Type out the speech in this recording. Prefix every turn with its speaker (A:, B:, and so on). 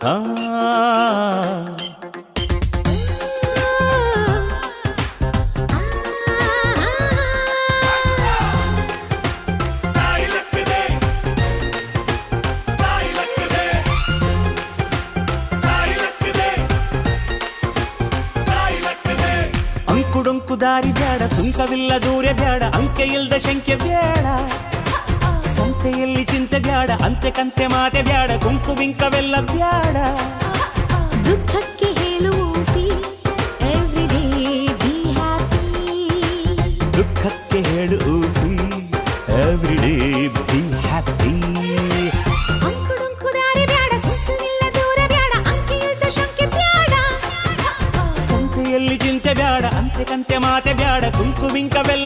A: ಆ ಅಂಕುಡೊಂಕು ದಾರಿ ಬ್ಯಾಡ, ಸುಂಕವಿಲ್ಲ ದೂರ ಬ್ಯಾಡ, ಅಂಕೆ ಇಲ್ದ ಶಂಕೆ ಬ್ಯಾಡ, ಸಂತೆಯಲ್ಲಿ ಚಿಂತೆ ಬ್ಯಾಡ, ಅಂತೆ ಕಂತೆ ಮಾತೆ ಬ್ಯಾಡ, ಕುಂಕು ಬಿಂಕವೆಲ್ಲ ಬ್ಯಾಡ.
B: ದುಃಖಕ್ಕೆ ಹೇಳುವಿ ಎವ್ರಿಡೇ ಬಿ ಹ್ಯಾಪಿ,
A: ದುಃಖಕ್ಕೆ ಹೇಳು ಎವ್ರಿಡೇ ಬಿ ಹ್ಯಾಪಿ.
B: ಅಂಕುಡೊಂಕು ದಾರಿ ಬ್ಯಾಡ, ಸುಂಕವಿಲ್ಲ ದೂರ ಬ್ಯಾಡ, ಅಂಕೆ ಇಲ್ದ ಶಂಕೆ ಬ್ಯಾಡ,
A: ಸಂತೆಯಲ್ಲಿ ಚಿಂತೆ ಬ್ಯಾಡ, ಅಂತೆ ಕಂತೆ ಮಾತೆ ಬ್ಯಾಡ, ಕುಂಕು ಬಿಂಕವೆಲ್ಲ